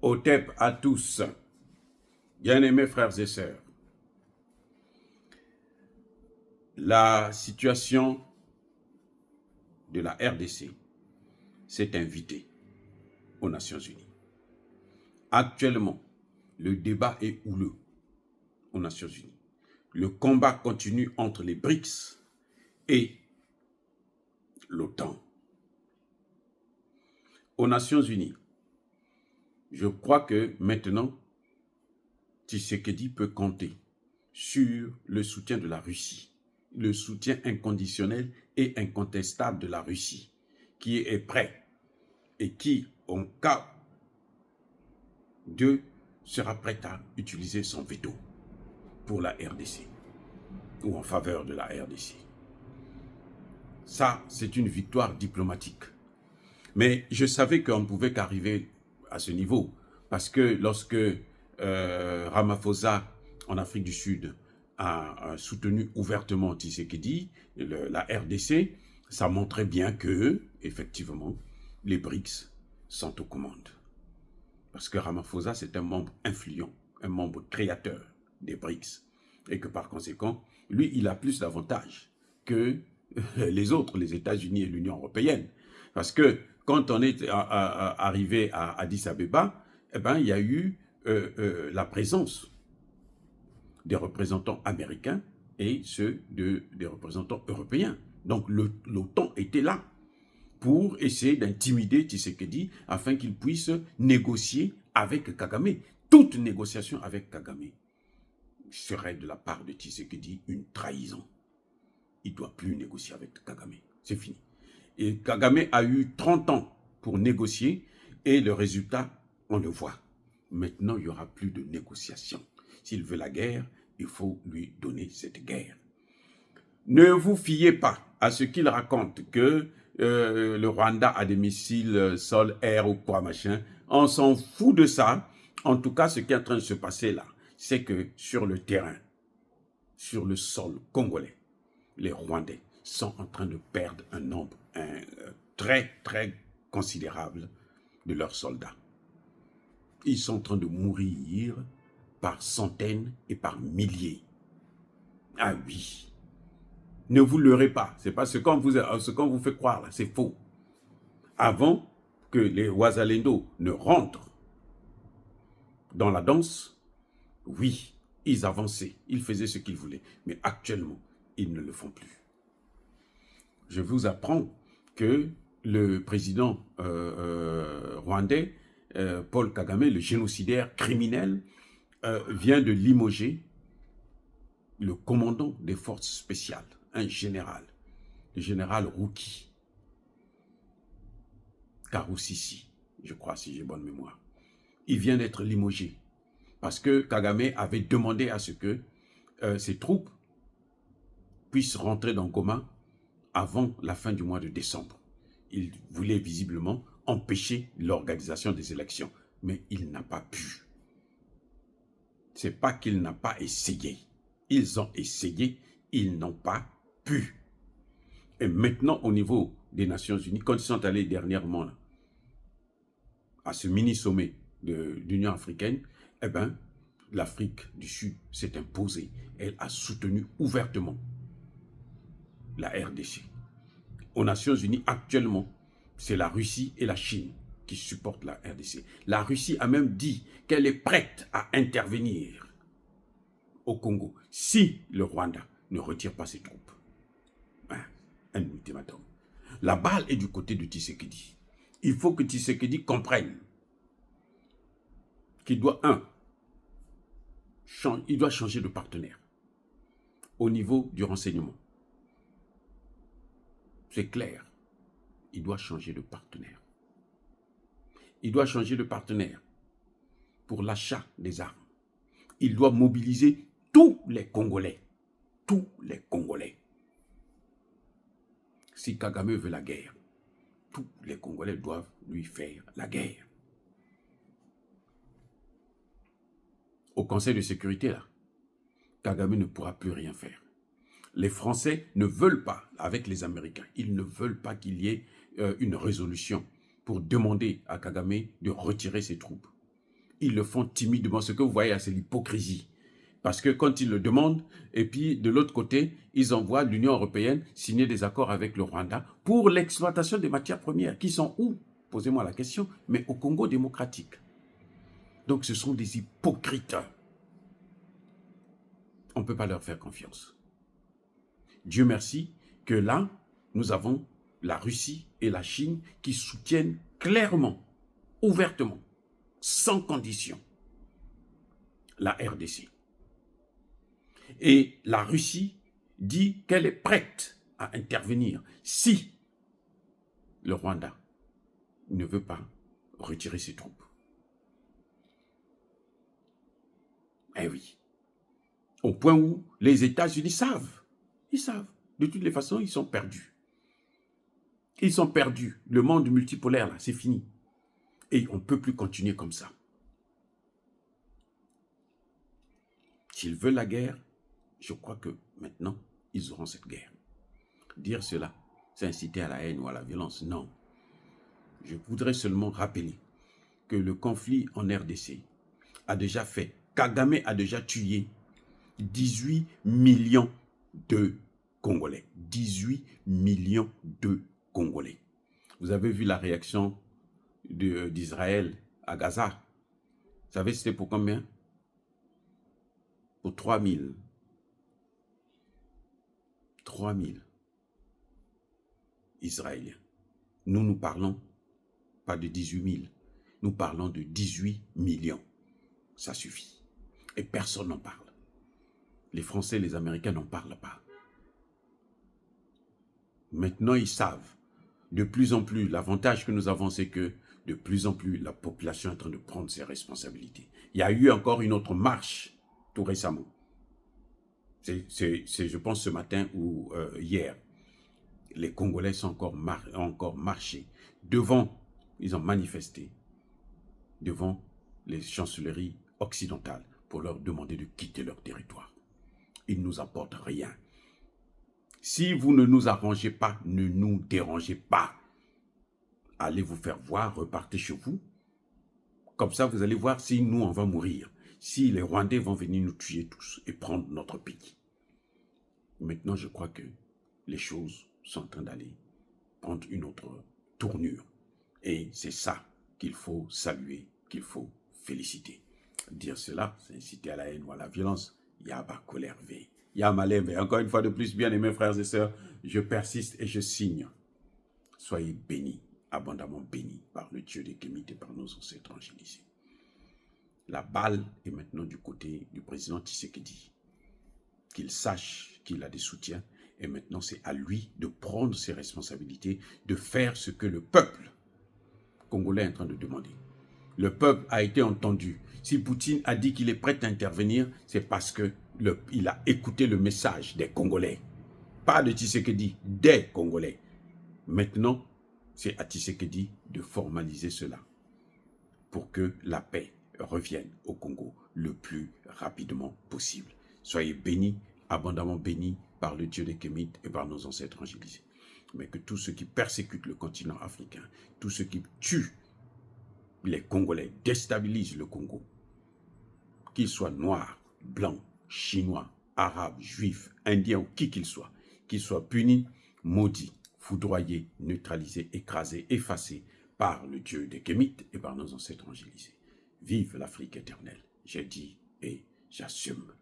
Otep à tous, bien-aimés frères et sœurs. La situation de la RDC s'est invitée aux Nations Unies. Actuellement, le débat est houleux aux Nations Unies. Le combat continue entre les BRICS et l'OTAN. Aux Nations Unies, je crois que maintenant, Tshisekedi peut compter sur le soutien de la Russie, le soutien inconditionnel et incontestable de la Russie, qui est prêt et qui, en cas de, sera prêt à utiliser son veto pour la RDC ou en faveur de la RDC. Ça, c'est une victoire diplomatique. Mais je savais qu'on ne pouvait qu'arriver à ce niveau parce que lorsque Ramaphosa, en Afrique du Sud, a soutenu ouvertement Tshisekedi, la RDC, ça montrait bien que, effectivement, les BRICS sont aux commandes. Parce que Ramaphosa, c'est un membre influent, un membre créateur des BRICS. Et que par conséquent, lui, il a plus d'avantages que les autres, les États-Unis et l'Union européenne. Parce que quand on est arrivé à Addis Abeba, eh ben, il y a eu la présence des représentants américains et ceux des représentants européens. Donc l'OTAN était là pour essayer d'intimider Tshisekedi afin qu'il puisse négocier avec Kagame. Toute négociation avec Kagame serait de la part de Tshisekedi une trahison. Il ne doit plus négocier avec Kagame. C'est fini. Et Kagame a eu 30 ans pour négocier et le résultat, on le voit. Maintenant, il n'y aura plus de négociation. S'il veut la guerre, il faut lui donner cette guerre. Ne vous fiez pas à ce qu'il raconte que le Rwanda a des missiles sol, air ou quoi machin. On s'en fout de ça. En tout cas, ce qui est en train de se passer là, c'est que sur le terrain, sur le sol congolais, les Rwandais sont en train de perdre un nombre très, très considérable de leurs soldats. Ils sont en train de mourir par centaines et par milliers. Ah oui. Ne vous leurrez pas. C'est pas ce qu'on vous fait croire là, c'est faux. Avant que les Wazalendo ne rentrent dans la danse, oui, ils avançaient, ils faisaient ce qu'ils voulaient. Mais actuellement, ils ne le font plus. Je vous apprends que le président rwandais, Paul Kagame, le génocidaire criminel, vient de limoger le commandant des forces spéciales, un général, le général Rouki, Karusisi, je crois, si j'ai bonne mémoire. Il vient d'être limogé parce que Kagame avait demandé à ce que ses troupes puissent rentrer dans Goma avant la fin du mois de décembre. Il voulait visiblement empêcher l'organisation des élections, mais il n'a pas pu. C'est pas qu'il n'a pas essayé. Ils ont essayé, ils n'ont pas pu. Et maintenant, au niveau des Nations Unies, quand ils sont allés dernièrement là, à ce mini-sommet de l'Union africaine, eh bien, l'Afrique du Sud s'est imposée. Elle a soutenu ouvertement la RDC. Aux Nations Unies, actuellement, c'est la Russie et la Chine qui supportent la RDC. La Russie a même dit qu'elle est prête à intervenir au Congo si le Rwanda ne retire pas ses troupes. Un ultimatum. La balle est du côté de Tshisekedi. Il faut que Tshisekedi comprenne qu'il doit, il doit changer de partenaire au niveau du renseignement. C'est clair. Il doit changer de partenaire. Il doit changer de partenaire pour l'achat des armes. Il doit mobiliser tous les Congolais. Tous les Congolais. Si Kagame veut la guerre, tous les Congolais doivent lui faire la guerre. Au Conseil de sécurité, là, Kagame ne pourra plus rien faire. Les Français ne veulent pas, avec les Américains, ils ne veulent pas qu'il y ait une résolution pour demander à Kagame de retirer ses troupes. ils le font timidement. Ce que vous voyez là, c'est l'hypocrisie. Parce que quand ils le demandent, et puis de l'autre côté, ils envoient l'Union européenne signer des accords avec le Rwanda pour l'exploitation des matières premières, qui sont où? Posez-moi la question, mais au Congo démocratique. Donc ce sont des hypocrites. On ne peut pas leur faire confiance. Dieu merci que là, nous avons la Russie et la Chine qui soutiennent clairement, ouvertement, sans condition, la RDC. Et la Russie dit qu'elle est prête à intervenir si le Rwanda ne veut pas retirer ses troupes. Eh oui. Au point où les États-Unis savent. Ils savent. De toutes les façons, ils sont perdus. Ils sont perdus. Le monde multipolaire, là, c'est fini. Et on ne peut plus continuer comme ça. S'ils veulent la guerre, je crois que maintenant, ils auront cette guerre. Dire cela, c'est inciter à la haine ou à la violence. Non. Je voudrais seulement rappeler que le conflit en RDC a déjà fait, Kagame a déjà tué 18 millions de Congolais. 18 millions de Congolais. Vous avez vu la réaction d'Israël à Gaza. Vous savez c'était pour combien? Pour 3 000. 3 000 Israéliens. Nous parlons pas de 18 000. Nous parlons de 18 millions. Ça suffit. Et personne n'en parle. Les Français et les Américains n'en parlent pas. Maintenant, ils savent. De plus en plus, l'avantage que nous avons, c'est que de plus en plus, la population est en train de prendre ses responsabilités. Il y a eu encore une autre marche, tout récemment. C'est je pense, ce matin ou hier. Les Congolais ont encore marché devant, ils ont manifesté devant les chancelleries occidentales pour leur demander de quitter leur territoire. Ils ne nous apportent rien. Si vous ne nous arrangez pas, ne nous dérangez pas. Allez vous faire voir, repartez chez vous. Comme ça, vous allez voir si nous, on va mourir. Si les Rwandais vont venir nous tuer tous et prendre notre pays. Maintenant, je crois que les choses sont en train d'aller prendre une autre tournure. Et c'est ça qu'il faut saluer, qu'il faut féliciter. Dire cela, c'est inciter à la haine ou à la violence. Yaba kolerve. Yamaleve. Encore une fois de plus, bien aimés frères et sœurs, je persiste et je signe. Soyez bénis, abondamment bénis par le Dieu des Kémites et par nos ancêtres angélisés. La balle est maintenant du côté du président Tshisekedi. Qu'il sache qu'il a des soutiens. Et maintenant, c'est à lui de prendre ses responsabilités, de faire ce que le peuple congolais est en train de demander. Le peuple a été entendu. Si Poutine a dit qu'il est prêt à intervenir, c'est parce qu'il a écouté le message des Congolais. Pas de Tshisekedi, des Congolais. Maintenant, c'est à Tshisekedi de formaliser cela pour que la paix revienne au Congo le plus rapidement possible. Soyez bénis, abondamment bénis par le Dieu des Kémites et par nos ancêtres angélisés. Mais que tous ceux qui persécutent le continent africain, tous ceux qui tuent les Congolais, déstabilisent le Congo, qu'ils soient noirs, blancs, chinois, arabes, juifs, indiens ou qui qu'ils soient punis, maudits, foudroyés, neutralisés, écrasés, effacés par le Dieu des Kémites et par nos ancêtres angélisés. Vive l'Afrique éternelle, j'ai dit et j'assume.